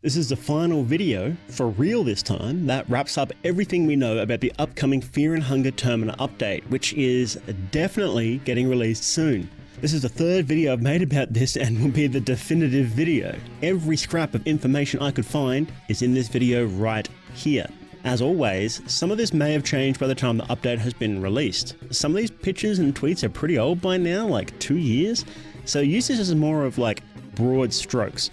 This is the final video, for real this time, that wraps up everything we know about the upcoming Fear and Hunger Termina update, which is definitely getting released soon. This is the third video I've made about this and will be the definitive video. Every scrap of information I could find is in this video right here. As always, some of this may have changed by the time the update has been released. Some of these pictures and tweets are pretty old by now, like 2 years, so use this as more of like broad strokes.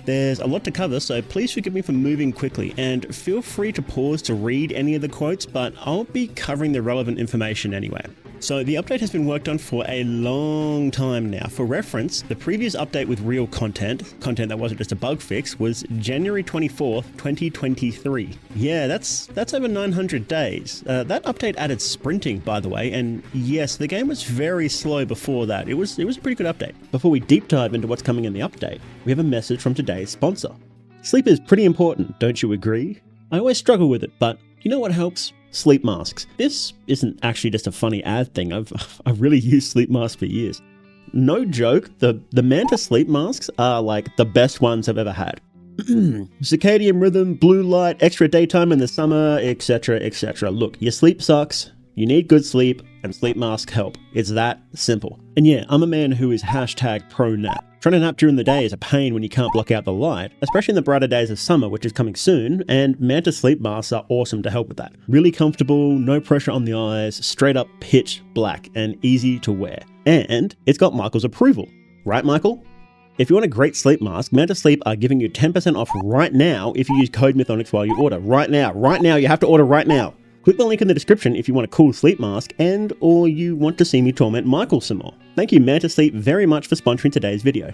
There's a lot to cover, so please forgive me for moving quickly, and feel free to pause to read any of the quotes, but I'll be covering the relevant information anyway. So the update has been worked on for a long time now. For reference, the previous update with real content that wasn't just a bug fix, was January 24th, 2023. Yeah, that's over 900 days. That update added sprinting, by the way, and yes, the game was very slow before that. It was a pretty good update. Before we deep dive into what's coming in the update, we have a message from today's sponsor. Sleep is pretty important, don't you agree? I always struggle with it, but you know what helps? Sleep masks. This isn't actually just a funny ad thing. I've really used sleep masks for years. No joke, the Manta sleep masks are like the best ones I've ever had. Circadian rhythm, blue light, extra daytime in the summer, etc, etc. Look, your sleep sucks, you need good sleep, and sleep masks help. It's that simple. And yeah, I'm a man who is #pro-nap. Trying to nap during the day is a pain when you can't block out the light, especially in the brighter days of summer, which is coming soon, and Manta sleep masks are awesome to help with that. Really comfortable, no pressure on the eyes, straight up pitch black, and easy to wear. And it's got Michael's approval. Right, Michael? If you want a great sleep mask, Manta Sleep are giving you 10% off right now if you use code Mythonics while you order. Right now, you have to order right now. Click the link in the description if you want a cool sleep mask and or you want to see me torment Michael some more. Thank you Manta Sleep very much for sponsoring today's video.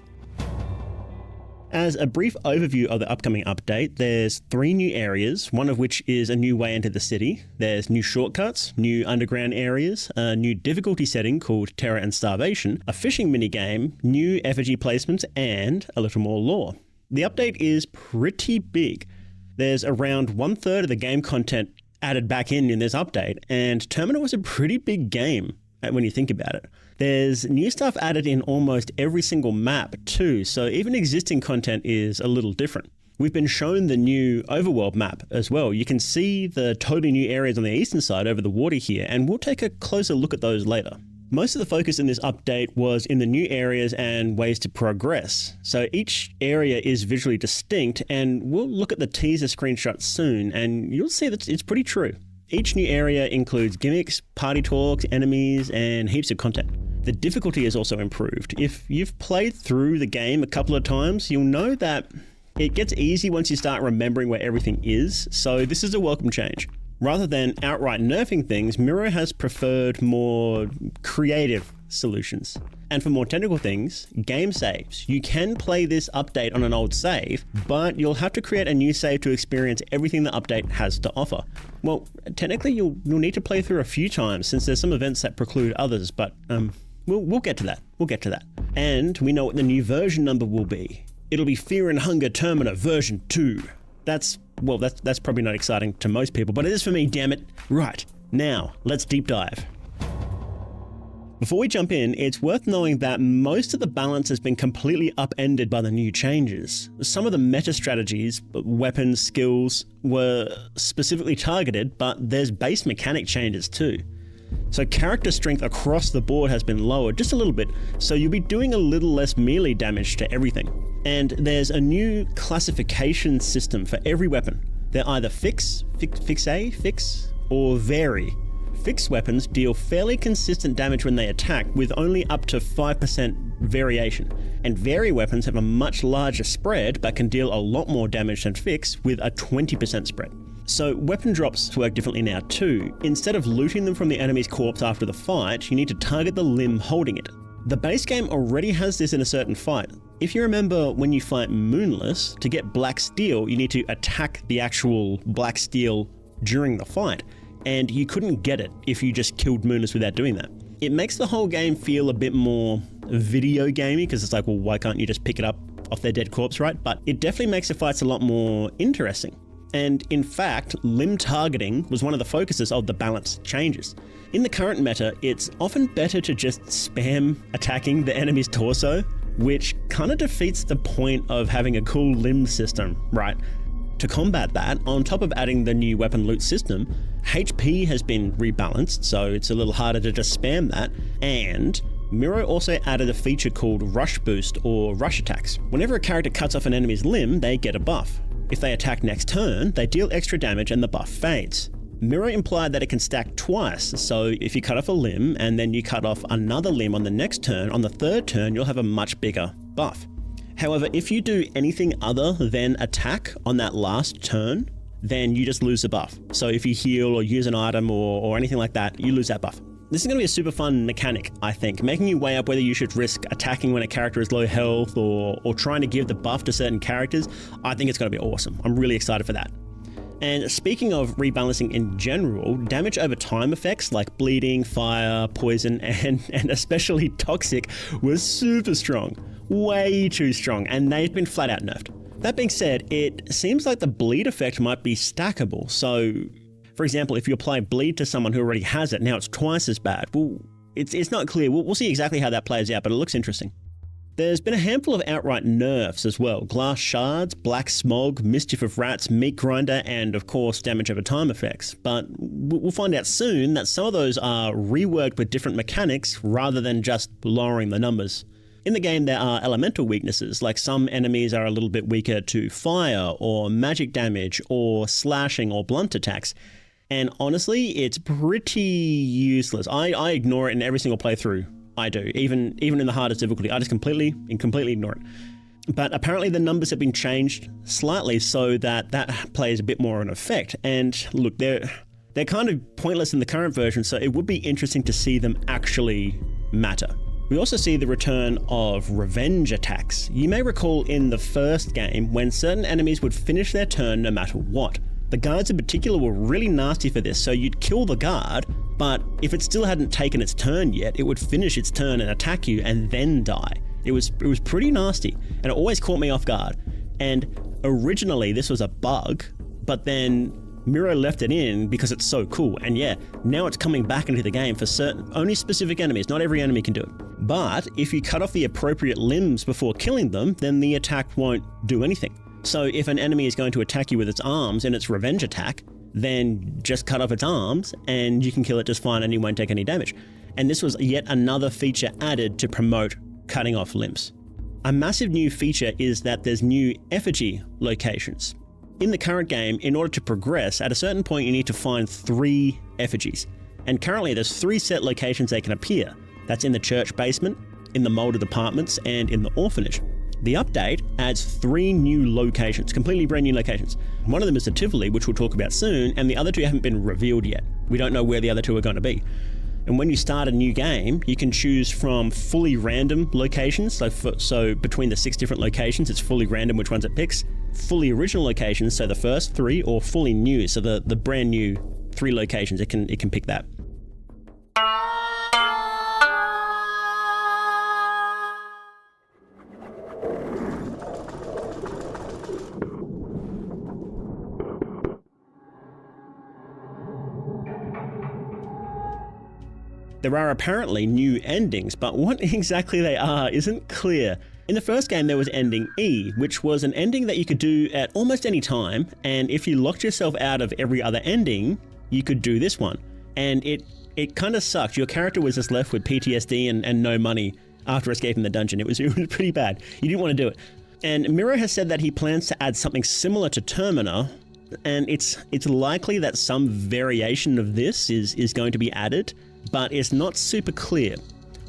As a brief overview of the upcoming update, there's 3 new areas, one of which is a new way into the city. There's new shortcuts, new underground areas, a new difficulty setting called Terror and Starvation, a fishing minigame, new effigy placements, and a little more lore. The update is pretty big. There's around 1/3 of the game content added back in this update, and Termina was a pretty big game when you think about it. There's new stuff added in almost every single map too, so even existing content is a little different. We've been shown the new overworld map as well. You can see the totally new areas on the eastern side over the water here, and we'll take a closer look at those later. Most of the focus in this update was in the new areas and ways to progress. So each area is visually distinct, and we'll look at the teaser screenshot soon, and you'll see that it's pretty true. Each new area includes gimmicks, party talks, enemies, and heaps of content. The difficulty is also improved. If you've played through the game a couple of times, you'll know that it gets easy once you start remembering where everything is, so this is a welcome change. Rather than outright nerfing things, Miro has preferred more creative solutions. And for more technical things, game saves. You can play this update on an old save, but you'll have to create a new save to experience everything the update has to offer. Well, technically you'll need to play through a few times since there's some events that preclude others, but we'll get to that. We'll get to that. And we know what the new version number will be. It'll be Fear and Hunger Termina version 2. That's probably not exciting to most people, but it is for me, damn it. Right, now, let's deep dive. Before we jump in, it's worth knowing that most of the balance has been completely upended by the new changes. Some of the meta strategies, weapons, skills, were specifically targeted, but there's base mechanic changes too. So character strength across the board has been lowered just a little bit, so you'll be doing a little less melee damage to everything. And there's a new classification system for every weapon. They're either fix, or vary. Fixed weapons deal fairly consistent damage when they attack, with only up to 5% variation. And vary weapons have a much larger spread, but can deal a lot more damage than fix, with a 20% spread. So weapon drops work differently now too. Instead of looting them from the enemy's corpse after the fight, you need to target the limb holding it. The base game already has this in a certain fight. If you remember when you fight Moonless, to get black steel, you need to attack the actual black steel during the fight, and you couldn't get it if you just killed Moonless without doing that. It makes the whole game feel a bit more video gamey, because it's like, well, why can't you just pick it up off their dead corpse, right? But it definitely makes the fights a lot more interesting. And in fact, limb targeting was one of the focuses of the balance changes. In the current meta, it's often better to just spam attacking the enemy's torso which kind of defeats the point of having a cool limb system, right? To combat that, on top of adding the new weapon loot system, HP has been rebalanced, so it's a little harder to just spam that, and Miro also added a feature called Rush Boost or Rush Attacks. Whenever a character cuts off an enemy's limb, they get a buff. If they attack next turn, they deal extra damage and the buff fades. Miro implied that it can stack twice, so if you cut off a limb and then you cut off another limb on the next turn, on the third turn you'll have a much bigger buff. However, if you do anything other than attack on that last turn, then you just lose the buff. So if you heal or use an item or anything like that, you lose that buff. This is going to be a super fun mechanic, I think, making you weigh up whether you should risk attacking when a character is low health or trying to give the buff to certain characters. I think it's going to be awesome. I'm really excited for that. And speaking of rebalancing in general, damage over time effects like bleeding, fire, poison, and especially toxic was super strong. Way too strong, and they've been flat out nerfed. That being said, it seems like the bleed effect might be stackable. So, for example, if you apply bleed to someone who already has it, now it's twice as bad. Well, it's not clear. We'll see exactly how that plays out, but it looks interesting. There's been a handful of outright nerfs as well. Glass shards, black smog, mischief of rats, meat grinder, and of course damage over time effects. But we'll find out soon that some of those are reworked with different mechanics rather than just lowering the numbers. In the game there are elemental weaknesses, like some enemies are a little bit weaker to fire or magic damage or slashing or blunt attacks. And honestly, it's pretty useless. I ignore it in every single playthrough. I do, even in the hardest difficulty. I just completely ignore it. But apparently the numbers have been changed slightly so that plays a bit more of an effect. And look, they're kind of pointless in the current version, so it would be interesting to see them actually matter. We also see the return of revenge attacks. You may recall in the first game when certain enemies would finish their turn no matter what. The guards in particular were really nasty for this, so you'd kill the guard, but if it still hadn't taken its turn yet, it would finish its turn and attack you and then die. It was pretty nasty, and it always caught me off guard. And originally this was a bug, but then Miro left it in because it's so cool, and yeah, now it's coming back into the game for only specific enemies. Not every enemy can do it. But if you cut off the appropriate limbs before killing them, then the attack won't do anything. So if an enemy is going to attack you with its arms in its revenge attack, then just cut off its arms and you can kill it just fine and you won't take any damage. And this was yet another feature added to promote cutting off limbs. A massive new feature is that there's new effigy locations. In the current game, in order to progress, at a certain point you need to find 3 effigies. And currently there's 3 set locations they can appear. That's in the church basement, in the molded apartments, and in the orphanage. The update adds 3 new locations, completely brand new locations. One of them is the Tivoli, which we'll talk about soon, and the other 2 haven't been revealed yet. We don't know where the other 2 are going to be. And when you start a new game, you can choose from fully random locations. So between the 6 different locations, it's fully random which ones it picks. Fully original locations, so the first 3, or fully new, so the brand new 3 locations, it can pick that. There are apparently new endings, but what exactly they are isn't clear. In the first game there was ending E, which was an ending that you could do at almost any time, and if you locked yourself out of every other ending, you could do this one. And it kind of sucked. Your character was just left with PTSD and no money after escaping the dungeon. It was pretty bad. You didn't want to do it. And Miro has said that he plans to add something similar to Termina, and it's likely that some variation of this is going to be added, but it's not super clear.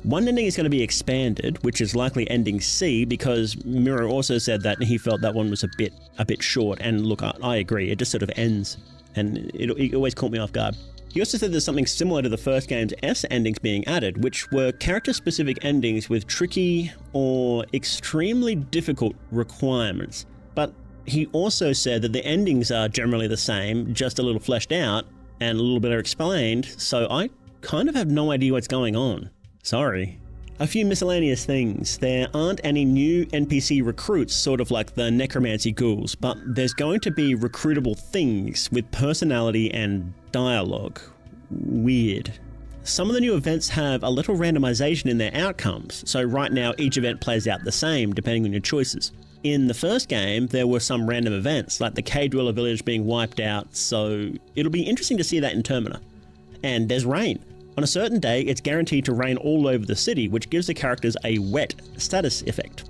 One ending is going to be expanded, which is likely ending C, because Miro also said that he felt that one was a bit short, and look, I agree, it just sort of ends, and it always caught me off guard. He also said there's something similar to the first game's S endings being added, which were character-specific endings with tricky or extremely difficult requirements. But he also said that the endings are generally the same, just a little fleshed out and a little bit explained, so I kind of have no idea what's going on. Sorry. A few miscellaneous things. There aren't any new NPC recruits, sort of like the necromancy ghouls, but there's going to be recruitable things with personality and dialogue. Weird. some of the new events have a little randomization in their outcomes, so right now each event plays out the same depending on your choices. In the first game, there were some random events, like the cave dweller village being wiped out, so it'll be interesting to see that in Termina. And there's rain. On a certain day, it's guaranteed to rain all over the city, which gives the characters a wet status effect.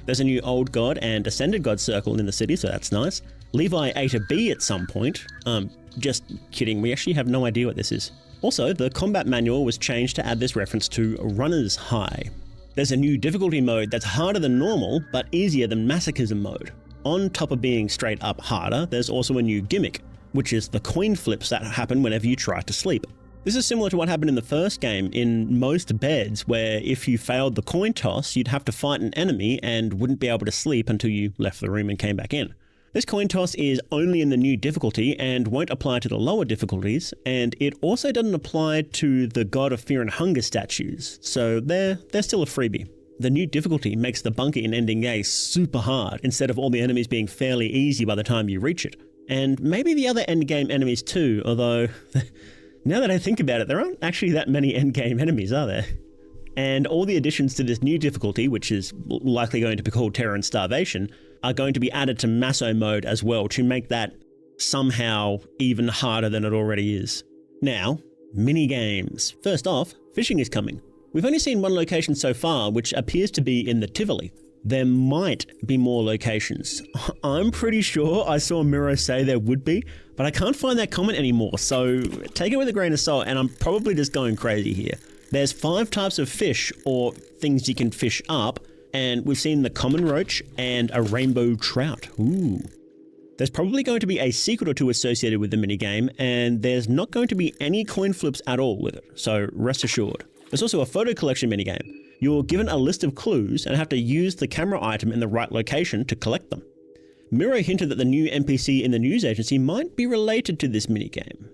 There's a new Old God and Ascended God circle in the city, so that's nice. Levi ate a bee at some point. Just kidding, we actually have no idea what this is. Also, the combat manual was changed to add this reference to Runner's High. There's a new difficulty mode that's harder than normal, but easier than Masochism mode. On top of being straight up harder, there's also a new gimmick, which is the coin flips that happen whenever you try to sleep. This is similar to what happened in the first game in most beds, where if you failed the coin toss, you'd have to fight an enemy and wouldn't be able to sleep until you left the room and came back in. This coin toss is only in the new difficulty and won't apply to the lower difficulties, and it also doesn't apply to the God of Fear and Hunger statues, so they're still a freebie. The new difficulty makes the bunker in Ending A super hard, instead of all the enemies being fairly easy by the time you reach it. And maybe the other endgame enemies too, although now that I think about it, there aren't actually that many endgame enemies, are there? And all the additions to this new difficulty, which is likely going to be called Terror and Starvation, are going to be added to Maso mode as well to make that somehow even harder than it already is. Now, mini-games. First off, fishing is coming. We've only seen one location so far, which appears to be in the Tivoli. There might be more locations. I'm pretty sure I saw Miro say there would be, but I can't find that comment anymore, so take it with a grain of salt, and I'm probably just going crazy here. There's 5 types of fish, or things you can fish up, and we've seen the common roach and a rainbow trout. Ooh. There's probably going to be a secret or two associated with the minigame, and there's not going to be any coin flips at all with it, so rest assured. There's also a photo collection minigame. You're given a list of clues and have to use the camera item in the right location to collect them. Miro hinted that the new NPC in the news agency might be related to this minigame.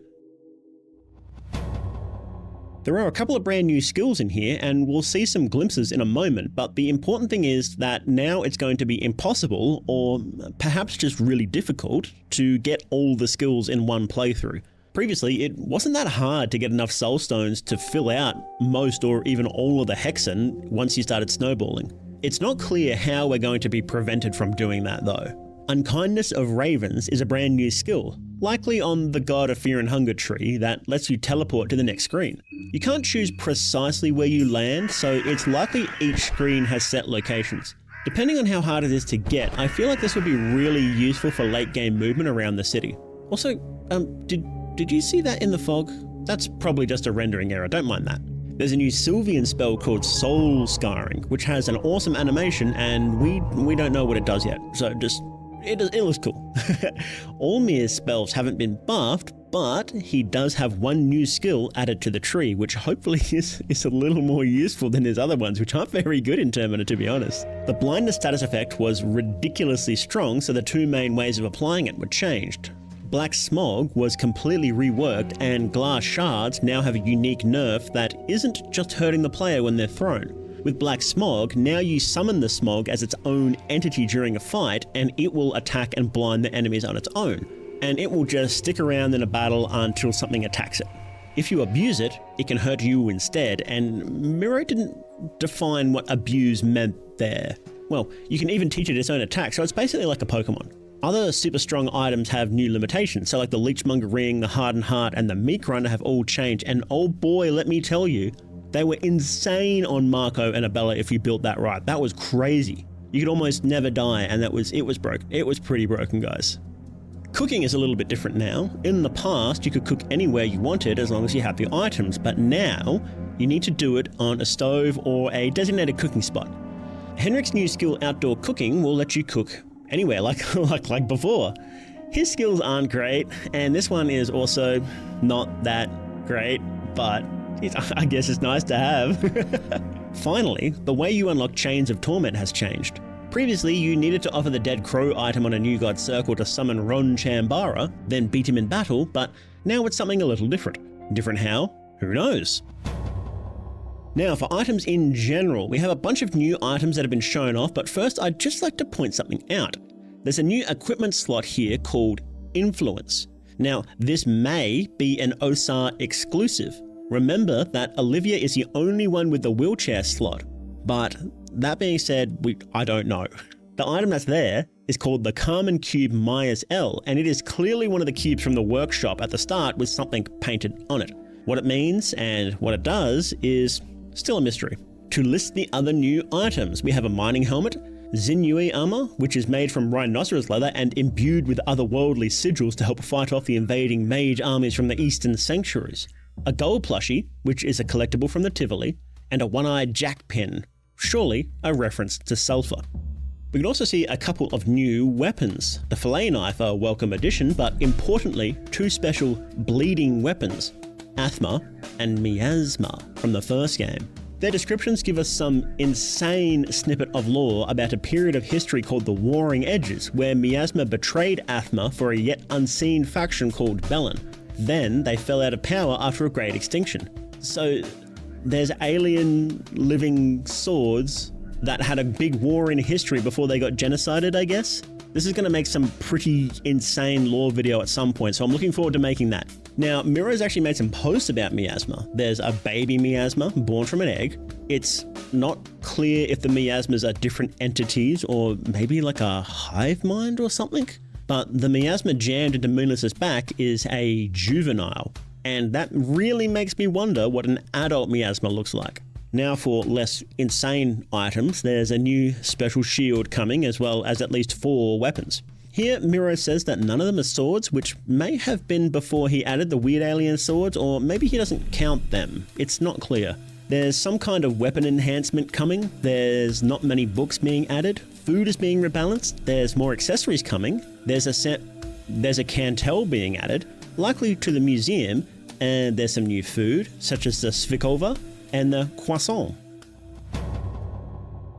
There are a couple of brand new skills in here, and we'll see some glimpses in a moment, but the important thing is that now it's going to be impossible, or perhaps just really difficult, to get all the skills in one playthrough. Previously, it wasn't that hard to get enough soul stones to fill out most or even all of the hexen once you started snowballing. It's not clear how we're going to be prevented from doing that though. Unkindness of Ravens is a brand new skill, likely on the God of Fear and Hunger tree that lets you teleport to the next screen. You can't choose precisely where you land, so it's likely each screen has set locations. Depending on how hard it is to get, I feel like this would be really useful for late game movement around the city. Also, did you see that in the fog? That's probably just a rendering error, don't mind that. There's a new Sylvian spell called Soul Scarring, which has an awesome animation, and we don't know what it does yet, so just, it looks cool. Olmir's spells haven't been buffed, but he does have one new skill added to the tree, which hopefully is a little more useful than his other ones, which aren't very good in Termina, to be honest. The blindness status effect was ridiculously strong, so the 2 main ways of applying it were changed. Black Smog was completely reworked, and glass shards now have a unique nerf that isn't just hurting the player when they're thrown. With Black Smog, now you summon the smog as its own entity during a fight, and it will attack and blind the enemies on its own. And it will just stick around in a battle until something attacks it. If you abuse it, it can hurt you instead, and Miro didn't define what abuse meant there. Well, you can even teach it its own attack, so it's basically like a Pokemon. Other super strong items have new limitations, so like the Leechmonger Ring, the Hardened Heart, and the Meek Runner have all changed, and oh boy, let me tell you, they were insane on Marco and Abella if you built that right. That was crazy. You could almost never die, and it was broken. It was pretty broken, guys. Cooking is a little bit different now. In the past, you could cook anywhere you wanted as long as you have your items, but now you need to do it on a stove or a designated cooking spot. Henrik's new skill, Outdoor Cooking, will let you cook anywhere, like before. His skills aren't great, and this one is also not that great, but I guess it's nice to have. Finally, the way you unlock Chains of Torment has changed. Previously, you needed to offer the Dead Crow item on a New God circle to summon Ron Chambara, then beat him in battle, but now it's something a little different. Different how? Who knows? Now, for items in general, we have a bunch of new items that have been shown off, but first I'd just like to point something out. There's a new equipment slot here called Influence. Now, this may be an OSAR exclusive. Remember that Olivia is the only one with the wheelchair slot, but that being said, I don't know. The item that's there is called the Carmen Cube Myers L, and it is clearly one of the cubes from the workshop at the start with something painted on it. What it means and what it does is still a mystery. To list the other new items, we have a mining helmet, Zinui armor, which is made from rhinoceros leather and imbued with otherworldly sigils to help fight off the invading mage armies from the eastern sanctuaries, a gold plushie, which is a collectible from the Tivoli, and a one-eyed jack pin, surely a reference to sulfur. We can also see a couple of new weapons. The fillet knife, a welcome addition, but importantly, two special bleeding weapons, Athma and Miasma from the first game. Their descriptions give us some insane snippet of lore about a period of history called the Warring Edges, where Miasma betrayed Athma for a yet unseen faction called Belen. Then they fell out of power after a great extinction. So there's alien living swords that had a big war in history before they got genocided, I guess? This is going to make some pretty insane lore video at some point, so I'm looking forward to making that. Now, Miro's actually made some posts about Miasma. There's a baby Miasma born from an egg. It's not clear if the Miasmas are different entities or maybe like a hive mind or something, but the Miasma jammed into Moonless's back is a juvenile, and that really makes me wonder what an adult Miasma looks like. Now for less insane items, there's a new special shield coming as well as at least 4 weapons. Here, Miro says that none of them are swords, which may have been before he added the weird alien swords, or maybe he doesn't count them. It's not clear. There's some kind of weapon enhancement coming, there's not many books being added, food is being rebalanced, there's more accessories coming, there's a cantel being added, likely to the museum, and there's some new food, such as the svikova and the croissant.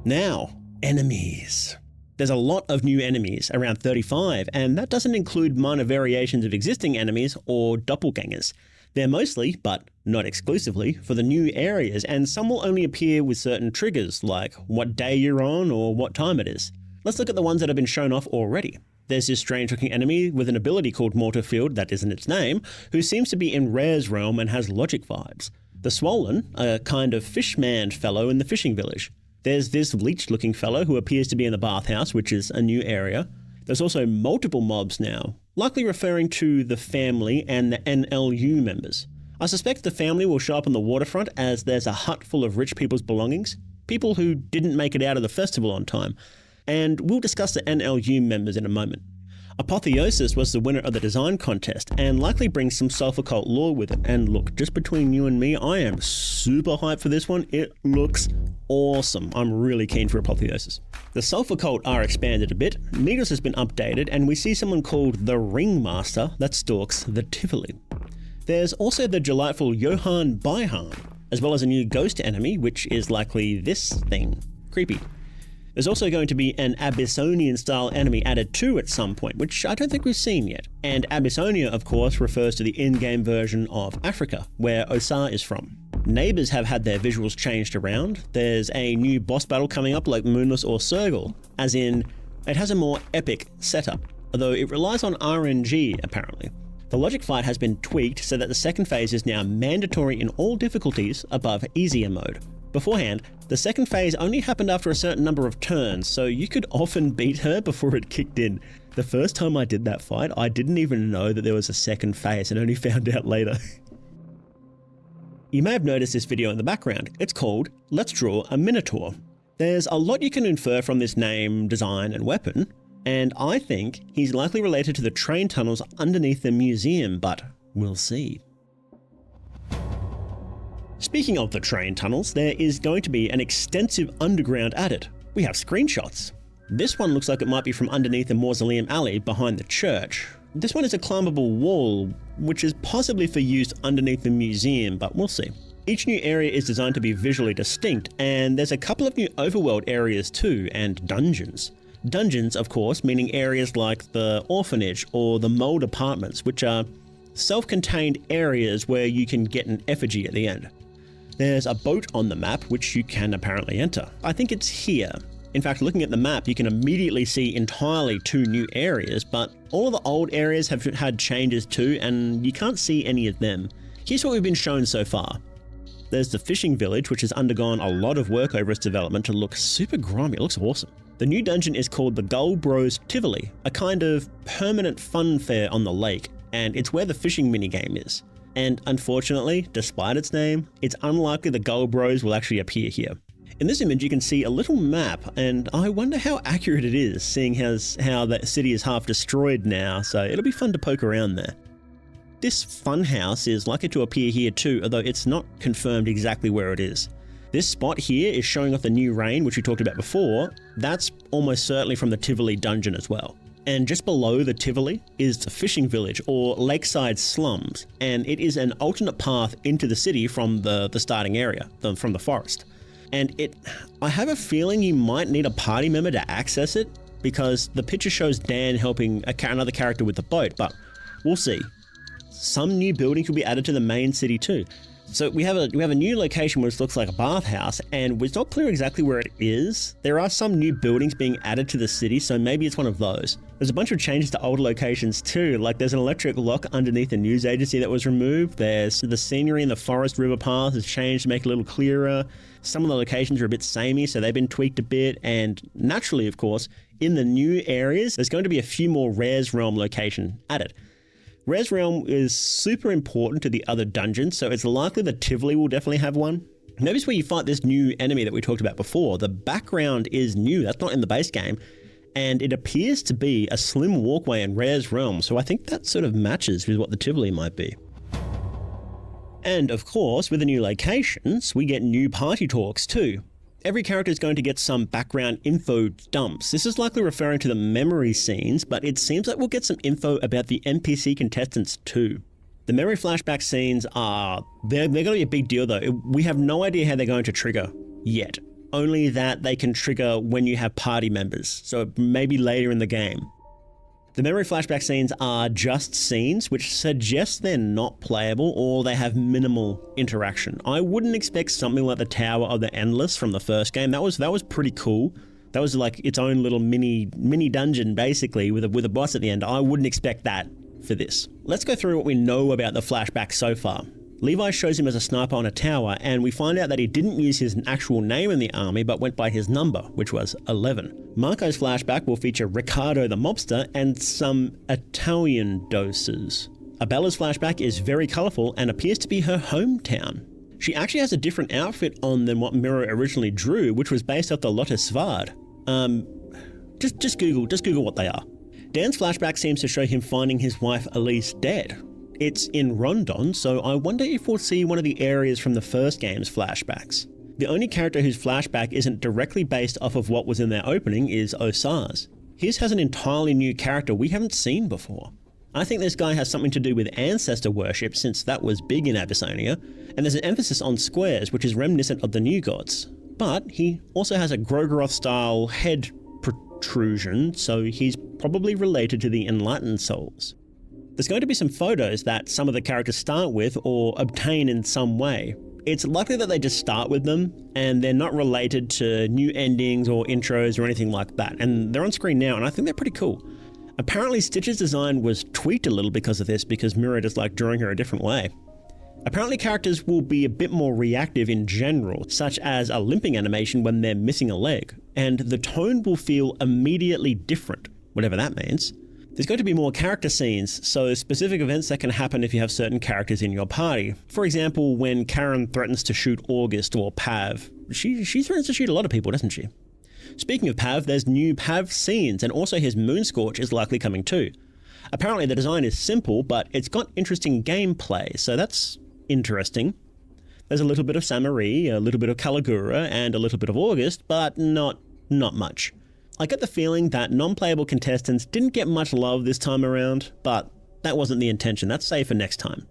Now, enemies. There's a lot of new enemies, around 35, and that doesn't include minor variations of existing enemies or doppelgangers. They're mostly, but not exclusively, for the new areas, and some will only appear with certain triggers, like what day you're on or what time it is. Let's look at the ones that have been shown off already. There's this strange-looking enemy with an ability called Mortar Field, that isn't its name, who seems to be in Rare's realm and has logic vibes. The Swollen, a kind of fishman fellow in the fishing village. There's this leech-looking fellow who appears to be in the bathhouse, which is a new area. There's also multiple mobs now, likely referring to the family and the NLU members. I suspect the family will show up on the waterfront as there's a hut full of rich people's belongings, people who didn't make it out of the festival on time, and we'll discuss the NLU members in a moment. Apotheosis was the winner of the design contest and likely brings some sulfur cult lore with it. And look, just between you and me, I am super hyped for this one. It looks awesome. I'm really keen for Apotheosis. The sulfur cult are expanded a bit, Needles has been updated, and we see someone called the Ringmaster that stalks the Tivoli. There's also the delightful Johann Beihan, as well as a new ghost enemy, which is likely this thing. Creepy. There's also going to be an Abyssonian-style enemy added too at some point, which I don't think we've seen yet. And Abyssonia, of course, refers to the in-game version of Africa, where Osar is from. Neighbors have had their visuals changed around. There's a new boss battle coming up like Moonless or Sergal, as in, it has a more epic setup, although it relies on RNG apparently. The logic fight has been tweaked so that the second phase is now mandatory in all difficulties above easier mode. Beforehand, the second phase only happened after a certain number of turns, so you could often beat her before it kicked in. The first time I did that fight, I didn't even know that there was a second phase and only found out later. You may have noticed this video in the background. It's called Let's Draw a Minotaur. There's a lot you can infer from this name, design, and weapon, and I think he's likely related to the train tunnels underneath the museum, but we'll see. Speaking of the train tunnels, there is going to be an extensive underground added. We have screenshots. This one looks like it might be from underneath the mausoleum alley behind the church. This one is a climbable wall, which is possibly for use underneath the museum, but we'll see. Each new area is designed to be visually distinct, and there's a couple of new overworld areas too, and dungeons. Dungeons, of course, meaning areas like the orphanage or the mold apartments, which are self-contained areas where you can get an effigy at the end. There's a boat on the map, which you can apparently enter. I think it's here. In fact, looking at the map, you can immediately see entirely 2 new areas, but all of the old areas have had changes too, and you can't see any of them. Here's what we've been shown so far. there's the fishing village, which has undergone a lot of work over its development to look super grimy. It looks awesome. The new dungeon is called the Gull Bros Tivoli, a kind of permanent fun fair on the lake, and it's where the fishing minigame is. And unfortunately, despite its name, it's unlikely the Gull Bros will actually appear here. In this image, you can see a little map, and I wonder how accurate it is, seeing how the city is half destroyed now, so it'll be fun to poke around there. This funhouse is likely to appear here too, although it's not confirmed exactly where it is. This spot here is showing off the new rain, which we talked about before. That's almost certainly from the Tivoli dungeon as well. And just below the Tivoli is the fishing village, or lakeside slums, and it is an alternate path into the city from the starting area, from the forest. And I have a feeling you might need a party member to access it, because the picture shows Dan helping another character with the boat, but we'll see. Some new buildings will be added to the main city too. So we have a new location which looks like a bathhouse, and it's not clear exactly where it is. There are some new buildings being added to the city, so maybe it's one of those. There's a bunch of changes to older locations too, like there's an electric lock underneath a news agency that was removed. There's the scenery in the forest river path has changed to make it a little clearer. Some of the locations are a bit samey, so they've been tweaked a bit, and naturally, of course, in the new areas, there's going to be a few more Res Realm locations added. Res Realm is super important to the other dungeons, so it's likely that Tivoli will definitely have one. Notice where you fight this new enemy that we talked about before. The background is new, that's not in the base game, and it appears to be a slim walkway in Res Realm, so I think that sort of matches with what the Tivoli might be. And of course, with the new locations, we get new party talks too. Every character is going to get some background info dumps. This is likely referring to the memory scenes, but it seems like we'll get some info about the NPC contestants too. The memory flashback scenes they're going to be a big deal though. We have no idea how they're going to trigger yet. Only that they can trigger when you have party members, so maybe later in the game. The memory flashback scenes are just scenes, which suggests they're not playable or they have minimal interaction. I wouldn't expect something like the Tower of the Endless from the first game. That was pretty cool. That was like its own little mini dungeon basically with a boss at the end. I wouldn't expect that for this. Let's go through what we know about the flashback so far. Levi shows him as a sniper on a tower, and we find out that he didn't use his actual name in the army, but went by his number, which was 11. Marco's flashback will feature Ricardo the mobster and some Italian doses. Abella's flashback is very colourful and appears to be her hometown. She actually has a different outfit on than what Miro originally drew, which was based off the Lotte Svard. Just Google what they are. Dan's flashback seems to show him finding his wife Elise dead. It's in Rondon, so I wonder if we'll see one of the areas from the first game's flashbacks. The only character whose flashback isn't directly based off of what was in their opening is Osar's. His has an entirely new character we haven't seen before. I think this guy has something to do with ancestor worship, since that was big in Abyssinia, and there's an emphasis on squares, which is reminiscent of the new gods. But he also has a Grogoroth-style head protrusion, so he's probably related to the Enlightened Souls. There's going to be some photos that some of the characters start with or obtain in some way. It's likely that they just start with them and they're not related to new endings or intros or anything like that. And they're on screen now and I think they're pretty cool. Apparently Stitch's design was tweaked a little because of this, because Miro just like drawing her a different way. Apparently characters will be a bit more reactive in general, such as a limping animation when they're missing a leg, and the tone will feel immediately different, whatever that means. There's going to be more character scenes, so specific events that can happen if you have certain characters in your party. For example, when Karen threatens to shoot August or Pav. She threatens to shoot a lot of people, doesn't she? Speaking of Pav, there's new Pav scenes, and also his Moonscorch is likely coming too. Apparently the design is simple, but it's got interesting gameplay, so that's interesting. There's a little bit of Samarie, a little bit of Caligura, and a little bit of August, but not much. I get the feeling that non-playable contestants didn't get much love this time around, but that wasn't the intention. That's safe for next time.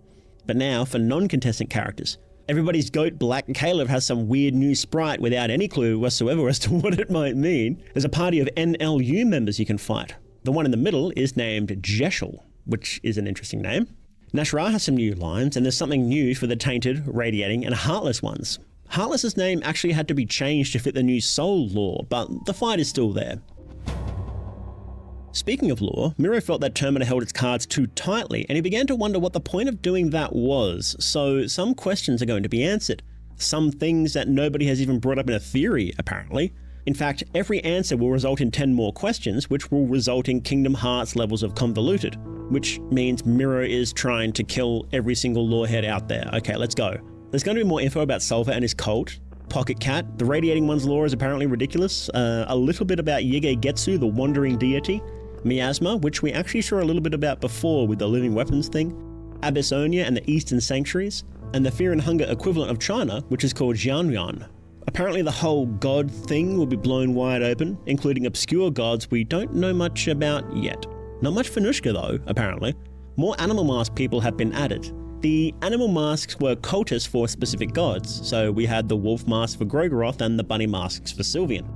But now for non-contestant characters. Everybody's goat Black Caleb has some weird new sprite without any clue whatsoever as to what it might mean. There's a party of NLU members you can fight. The one in the middle is named Jeshel, which is an interesting name. Nashra has some new lines, and there's something new for the Tainted, Radiating, and Heartless ones. Heartless's name actually had to be changed to fit the new soul lore, but the fight is still there. Speaking of lore, Miro felt that Termina held its cards too tightly, and he began to wonder what the point of doing that was, so some questions are going to be answered. some things that nobody has even brought up in a theory, apparently. In fact, every answer will result in 10 more questions, which will result in Kingdom Hearts levels of convoluted, which means Miro is trying to kill every single lorehead out there. Okay, let's go. There's going to be more info about Sulfur and his cult, Pocket Cat, the Radiating One's lore is apparently ridiculous, a little bit about Yige-Getsu, the wandering deity, Miasma, which we actually saw a little bit about before with the living weapons thing, Abyssonia and the Eastern Sanctuaries, and the Fear and Hunger equivalent of China, which is called Xianyuan. Apparently the whole god thing will be blown wide open, including obscure gods we don't know much about yet. Not much Venushka though, apparently. More animal mask people have been added. The animal masks were cultists for specific gods, so we had the wolf mask for Grogoroth and the bunny masks for Sylvian.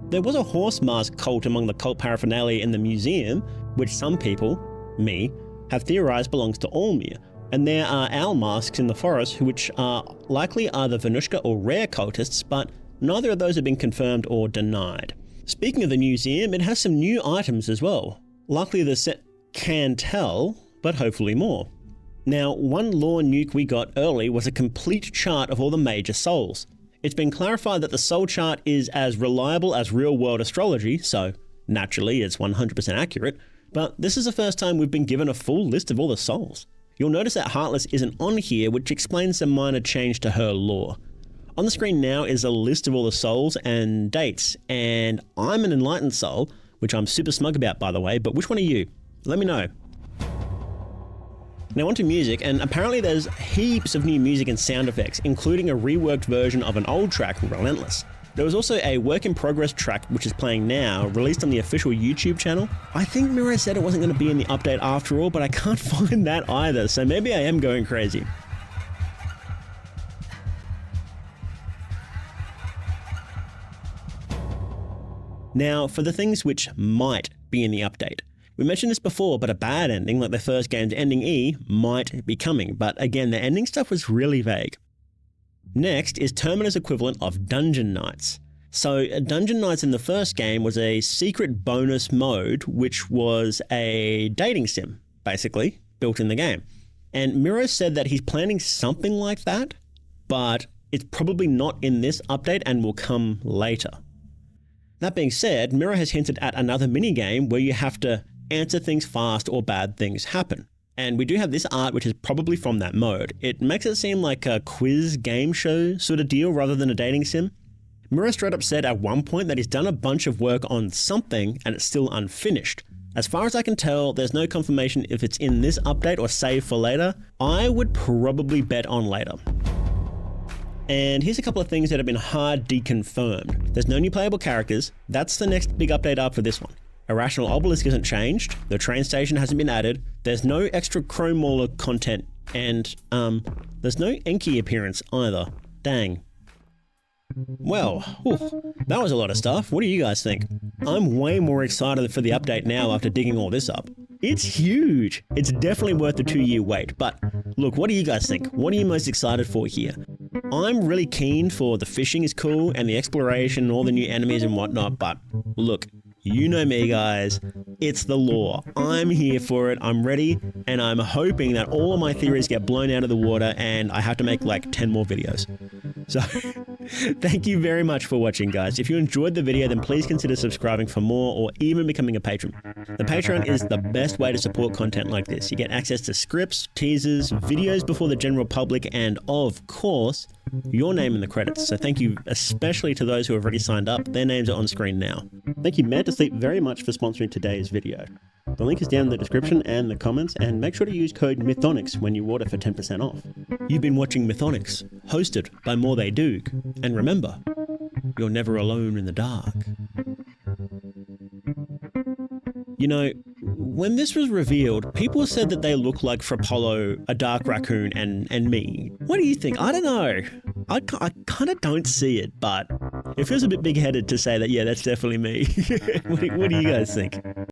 There was a horse mask cult among the cult paraphernalia in the museum, which some people, me, have theorized belongs to Olmir, and there are owl masks in the forest which are likely either Venushka or rare cultists, but neither of those have been confirmed or denied. Speaking of the museum, it has some new items as well. Likely the set can tell, but hopefully more. Now, one lore nuke we got early was a complete chart of all the major souls. It's been clarified that the soul chart is as reliable as real-world astrology, so naturally it's 100% accurate, but this is the first time we've been given a full list of all the souls. You'll notice that Heartless isn't on here, which explains a minor change to her lore. On the screen now is a list of all the souls and dates, and I'm an enlightened soul, which I'm super smug about by the way, but which one are you? Let me know. Now onto music, and apparently there's heaps of new music and sound effects, including a reworked version of an old track, Relentless. There was also a work-in-progress track which is playing now, released on the official YouTube channel. I think Miro said it wasn't going to be in the update after all, but I can't find that either, so maybe I am going crazy. Now, for the things which might be in the update. We mentioned this before, but a bad ending, like the first game's ending E, might be coming, but again, the ending stuff was really vague. Next is Termina's equivalent of Dungeon Knights. So Dungeon Knights in the first game was a secret bonus mode, which was a dating sim, basically, built in the game. And Miro said that he's planning something like that, but it's probably not in this update and will come later. That being said, Miro has hinted at another minigame where you have to answer things fast or bad things happen. And we do have this art which is probably from that mode. It makes it seem like a quiz game show sort of deal rather than a dating sim. Miro straight up said at one point that he's done a bunch of work on something and it's still unfinished. As far as I can tell, there's no confirmation if it's in this update or saved for later. I would probably bet on later. And here's a couple of things that have been hard deconfirmed. There's no new playable characters. That's the next big update up for this one. Irrational Obelisk isn't changed, the train station hasn't been added, there's no extra Chrome Mauler content, and there's no Enki appearance either. Dang. Well, that was a lot of stuff. What do you guys think? I'm way more excited for the update now after digging all this up. It's huge! It's definitely worth the 2-year wait, but look, what do you guys think? What are you most excited for here? I'm really keen for the fishing is cool and the exploration and all the new enemies and whatnot, but look, you know me guys, it's the lore. I'm here for it, I'm ready, and I'm hoping that all of my theories get blown out of the water and I have to make like 10 more videos. So, thank you very much for watching guys. If you enjoyed the video then please consider subscribing for more or even becoming a patron. The Patreon is the best way to support content like this. You get access to scripts, teasers, videos before the general public, and of course, your name in the credits. So thank you especially to those who have already signed up. Their names are on screen now. Thank you Mad to Sleep very much for sponsoring today's video. The link is down in the description and the comments, and make sure to use code MYTHONICS when you order for 10% off. You've been watching Mythonics, hosted by More They Doog, and remember, you're never alone in the dark. You know, when this was revealed, people said that they look like Frapollo, a dark raccoon, and me. What do you think? I don't know. I kind of don't see it, but it feels a bit big-headed to say that, yeah, that's definitely me. What do you guys think?